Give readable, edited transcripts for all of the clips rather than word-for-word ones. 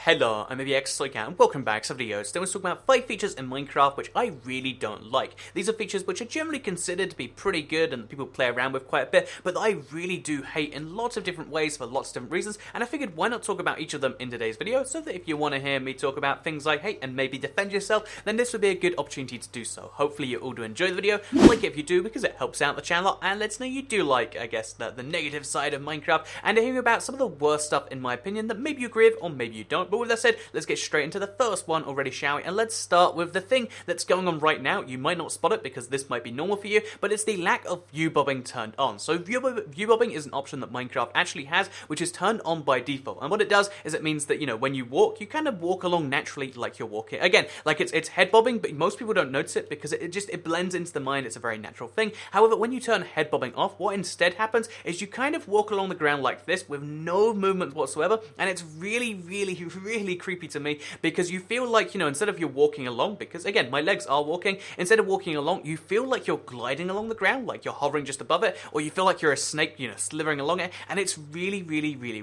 Hello, I'm XSoyCat and welcome back to some videos. Today we're talking about 5 features in Minecraft which I really don't like. These are features which are generally considered to be pretty good and that people play around with quite a bit, but that I really do hate in lots of different ways for lots of different reasons, and I figured why not talk about each of them in today's video, so that if you want to hear me talk about things I hate and maybe defend yourself, then this would be a good opportunity to do so. Hopefully you all do enjoy the video, like it if you do because it helps out the channel, and lets know you do like, I guess, the negative side of Minecraft, and to hear about some of the worst stuff in my opinion that maybe you agree with or maybe you don't. But with that said, let's get straight into the first one already, shall we? And let's start with the thing that's going on right now. You might not spot it because this might be normal for you, but it's the lack of view bobbing turned on. So view bobbing is an option that Minecraft actually has, which is turned on by default. And what it does is it means that, you know, when you walk, you kind of walk along naturally like you're walking. Again, like it's head bobbing, but most people don't notice it because it blends into the mind. It's a very natural thing. However, when you turn head bobbing off, what instead happens is you kind of walk along the ground like this with no movement whatsoever, and it's really creepy to me because you feel like, you know, instead of you're walking along, because again, my legs are walking, instead of walking along, you feel like you're gliding along the ground, like you're hovering just above it, or you feel like you're a snake, you know, slithering along it, and it's really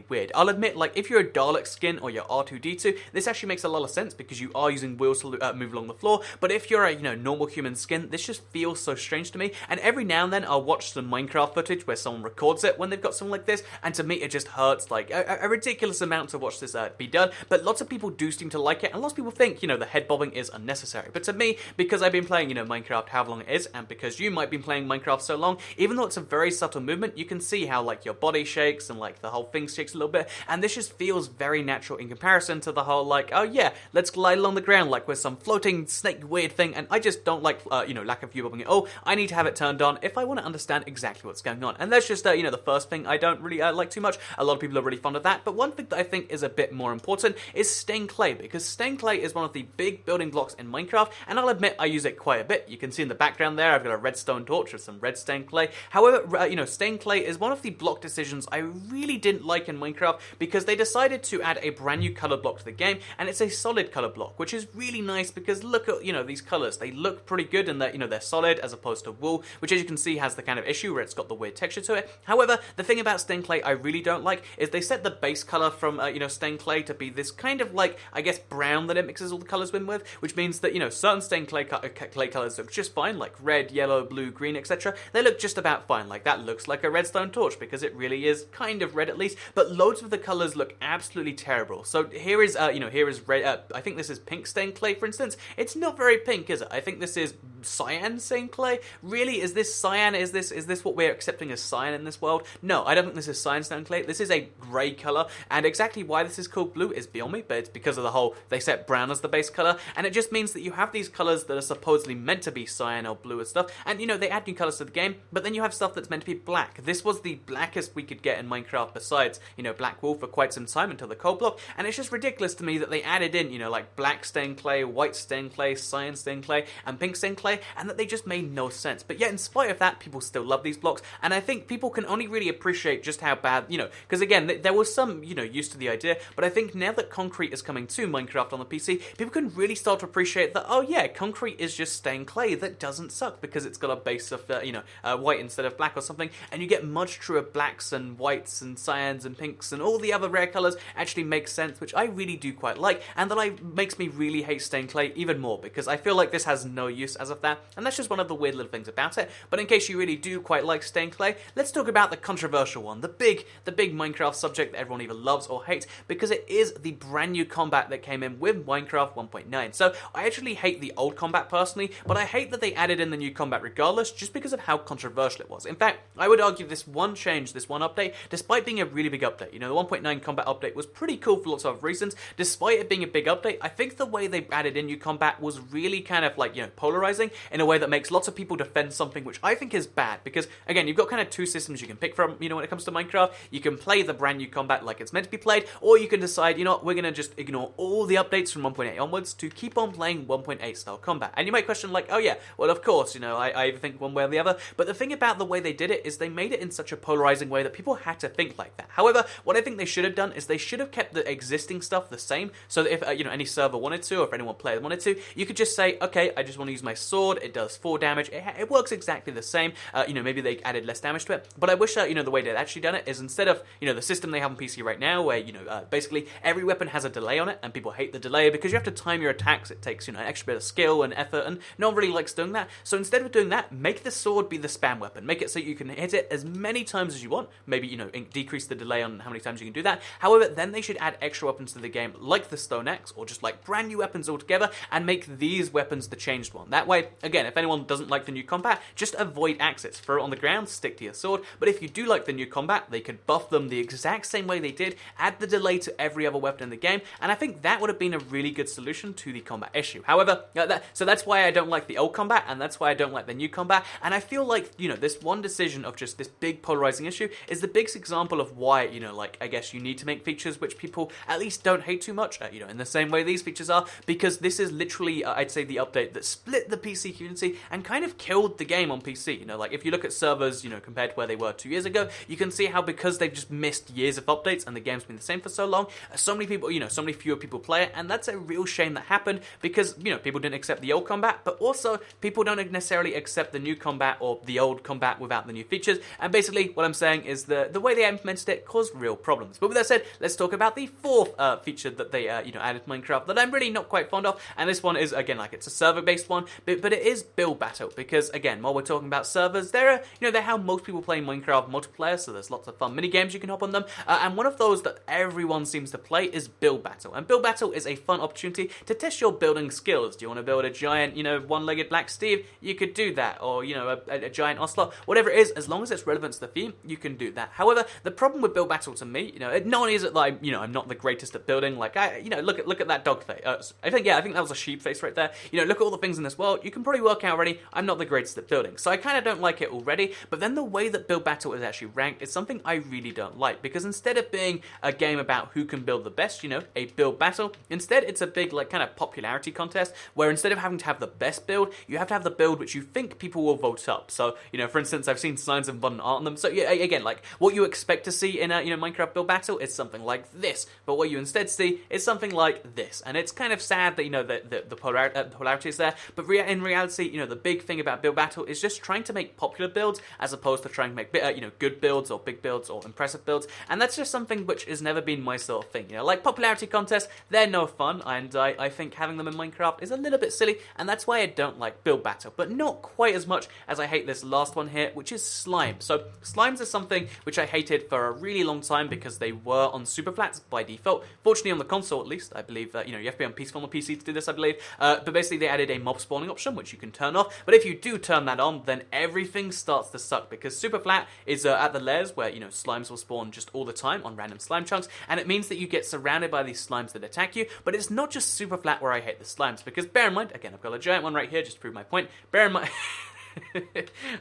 weird. I'll admit, like, if you're a Dalek skin or you're R2-D2, this actually makes a lot of sense because you are using wheels to move along the floor, but if you're a, you know, normal human skin, this just feels so strange to me, and every now and then I'll watch some Minecraft footage where someone records it when they've got something like this, and to me it just hurts like a ridiculous amount to watch this be done, but lots of people do seem to like it, and lots of people think, you know, the head bobbing is unnecessary. But to me, because I've been playing, you know, Minecraft however long it is, and because you might be playing Minecraft so long, even though it's a very subtle movement, you can see how, like, your body shakes and, like, the whole thing shakes a little bit, and this just feels very natural in comparison to the whole, like, oh yeah, let's glide along the ground like we're some floating snake weird thing, and I just don't like, you know, lack of view bobbing at all. I need to have it turned on if I want to understand exactly what's going on, and that's just, you know, the first thing I don't really like too much. A lot of people are really fond of that, but one thing that I think is a bit more important is stained clay, because stained clay is one of the big building blocks in Minecraft, and I'll admit I use it quite a bit. You can see in the background there I've got a redstone torch with some red stained clay. However, you know, stained clay is one of the block decisions I really didn't like in Minecraft because they decided to add a brand new color block to the game, and it's a solid color block, which is really nice because look at, you know, these colors. They look pretty good and that, you know, they're solid as opposed to wool, which as you can see has the kind of issue where it's got the weird texture to it. However, the thing about stained clay I really don't like is they set the base color from, you know, stained clay to be this kind of like, I guess, brown that it mixes all the colors in with, which means that, you know, certain stained clay colors look just fine, like red, yellow, blue, green, etc. They look just about fine. Like that looks like a redstone torch because it really is kind of red at least, but loads of the colors look absolutely terrible. So here is, you know, here is red. I think this is pink stained clay, for instance. It's not very pink, is it? I think this is cyan stained clay. Really, is this cyan? Is this what we're accepting as cyan in this world? No, I don't think this is cyan stained clay. This is a grey color, and exactly why this is called blue is beyond me, but it's because of the whole, they set brown as the base color, and it just means that you have these colors that are supposedly meant to be cyan or blue and stuff, and, you know, they add new colors to the game, but then you have stuff that's meant to be black. This was the blackest we could get in Minecraft besides, you know, black wool for quite some time until the coal block, and it's just ridiculous to me that they added in, you know, like black stained clay, white stained clay, cyan stained clay, and pink stained clay, and that they just made no sense. But yet, in spite of that, people still love these blocks, and I think people can only really appreciate just how bad, you know, because again, there was some, you know, used to the idea, but I think now that concrete is coming to Minecraft on the PC, people can really start to appreciate that, oh yeah, concrete is just stained clay that doesn't suck because it's got a base of, you know, white instead of black or something, and you get much truer blacks and whites and cyans and pinks and all the other rare colors actually make sense, which I really do quite like, and that makes me really hate stained clay even more because I feel like this has no use as of that, and that's just one of the weird little things about it. But in case you really do quite like stained clay, let's talk about the controversial one, the big Minecraft subject that everyone either loves or hates, because it is the brand new combat that came in with Minecraft 1.9. So I actually hate the old combat personally, but I hate that they added in the new combat regardless, just because of how controversial it was. In fact, I would argue this one change, this one update, despite being a really big update, you know, the 1.9 combat update was pretty cool for lots of reasons. Despite it being a big update, I think the way they added in new combat was really kind of like, you know, polarizing in a way that makes lots of people defend something which I think is bad, because again, you've got kind of two systems you can pick from, you know, when it comes to Minecraft. You can play the brand new combat like it's meant to be played, or you can decide, you know what, we're going to just ignore all the updates from 1.8 onwards to keep on playing 1.8 style combat. And you might question like, oh yeah, well of course, you know, I either think one way or the other, but the thing about the way they did it is they made it in such a polarizing way that people had to think like that. However, what I think they should have done is they should have kept the existing stuff the same, so that if, you know, any server wanted to, or if anyone player wanted to, you could just say, okay, I just want to use my sword sword, it does 4 damage, it works exactly the same. You know, maybe they added less damage to it, but I wish, you know, the way they'd actually done it is instead of, you know, the system they have on PC right now where, you know, basically every weapon has a delay on it, and people hate the delay because you have to time your attacks. It takes, you know, an extra bit of skill and effort, and no one really likes doing that. So instead of doing that, make the sword be the spam weapon. Make it so you can hit it as many times as you want. Maybe, you know, decrease the delay on how many times you can do that. However, then they should add extra weapons to the game, like the Stone Axe, or just like brand new weapons altogether, and make these weapons the changed one. That way, again, if anyone doesn't like the new combat, just avoid axes. Throw it on the ground, stick to your sword. But if you do like the new combat, they could buff them the exact same way they did, add the delay to every other weapon in the game, and I think that would have been a really good solution to the combat issue. However, so that's why I don't like the old combat, and that's why I don't like the new combat, and I feel like, you know, this one decision of just this big polarizing issue is the biggest example of why, you know, like, I guess you need to make features which people at least don't hate too much, you know, in the same way these features are, because this is literally, I'd say, the update that split the PC community and kind of killed the game on PC. You know, like, if you look at servers, you know, compared to where they were 2 years ago, you can see how because they've just missed years of updates and the game's been the same for so long, so many people, you know, so many fewer people play it, and that's a real shame that happened because, you know, people didn't accept the old combat, but also people don't necessarily accept the new combat or the old combat without the new features, and basically what I'm saying is the way they implemented it caused real problems. But with that said, let's talk about the fourth feature that they, you know, added to Minecraft that I'm really not quite fond of, and this one is, again, like, it's a server-based one, but it is build battle, because, again, while we're talking about servers, they're how most people play Minecraft multiplayer, so there's lots of fun mini-games you can hop on them, and one of those that everyone seems to play is build battle, and build battle is a fun opportunity to test your building skills. Do you want to build a giant, you know, one-legged Black Steve? You could do that, or, you know, a giant Ocelot, whatever it is, as long as it's relevant to the theme, you can do that. However, the problem with build battle to me, you know, not only is it like, you know, I'm not the greatest at building, like, you know, look at that dog face. I think that was a sheep face right there. You know, look at all the things in this world. You can probably work out already, I'm not the greatest at building. So I kind of don't like it already, but then the way that build battle is actually ranked is something I really don't like, because instead of being a game about who can build the best, you know, a build battle, instead it's a big, like, kind of popularity contest, where instead of having to have the best build, you have to have the build which you think people will vote up. So, you know, for instance, I've seen signs of abundant art on them. So, yeah, again, like, what you expect to see in a, you know, Minecraft build battle is something like this, but what you instead see is something like this, and it's kind of sad that, you know, the polarity is there, but in reality, you know, the big thing about build battle is just trying to make popular builds as opposed to trying to make, you know, good builds or big builds or impressive builds, and that's just something which has never been my sort of thing. You know, like, popularity contests, they're no fun, and I think having them in Minecraft is a little bit silly, and that's why I don't like build battle, but not quite as much as I hate this last one here, which is slime. So slimes are something which I hated for a really long time because they were on super flats by default. Fortunately, on the console at least, I believe that, you know, you have to be on peaceful on the PC to do this, I believe. But basically, they added a mob spawning option which you can turn off. But if you do turn that on, then everything starts to suck, because super flat is at the layers where, you know, slimes will spawn just all the time on random slime chunks, and it means that you get surrounded by these slimes that attack you. But it's not just super flat where I hate the slimes, because bear in mind, again, I've got a giant one right here just to prove my point. Bear in mind.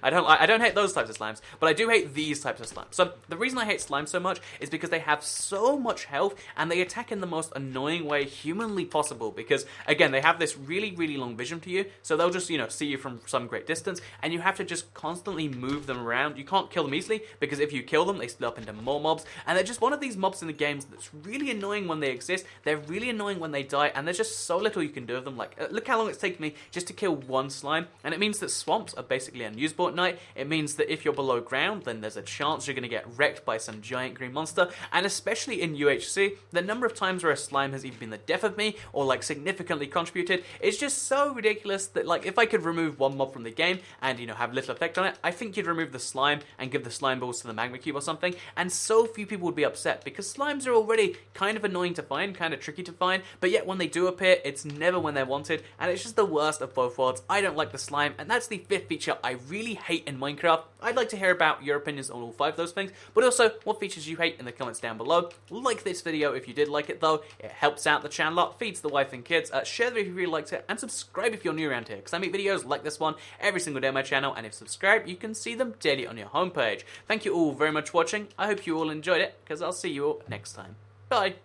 I don't hate those types of slimes, but I do hate these types of slimes. So the reason I hate slime so much is because they have so much health, and they attack in the most annoying way humanly possible, because, again, they have this really, really long vision to you, so they'll just, you know, see you from some great distance, and you have to just constantly move them around. You can't kill them easily, because if you kill them, they split up into more mobs, and they're just one of these mobs in the games that's really annoying when they exist. They're really annoying when they die, and there's just so little you can do with them. Like, look how long it's taken me just to kill one slime, and it means that swamps are basically unusable at night. It means that if you're below ground, then there's a chance you're going to get wrecked by some giant green monster, and especially in UHC, the number of times where a slime has either been the death of me or, like, significantly contributed is just so ridiculous that, like, if I could remove one mob from the game and, you know, have little effect on it, I think you'd remove the slime and give the slime balls to the magma cube or something, and so few people would be upset, because slimes are already kind of annoying to find, kind of tricky to find, but yet when they do appear, it's never when they're wanted, and it's just the worst of both worlds. I don't like the slime, and that's the fifth feature I really hate in Minecraft. I'd like to hear about your opinions on all 5 of those things, but also what features you hate in the comments down below. Like this video if you did like it though, it helps out the channel a lot, feeds the wife and kids. Share the video if you really liked it, and subscribe if you're new around here, because I make videos like this one every single day on my channel, and if subscribed, you can see them daily on your homepage. Thank you all very much for watching. I hope you all enjoyed it, because I'll see you all next time. Bye!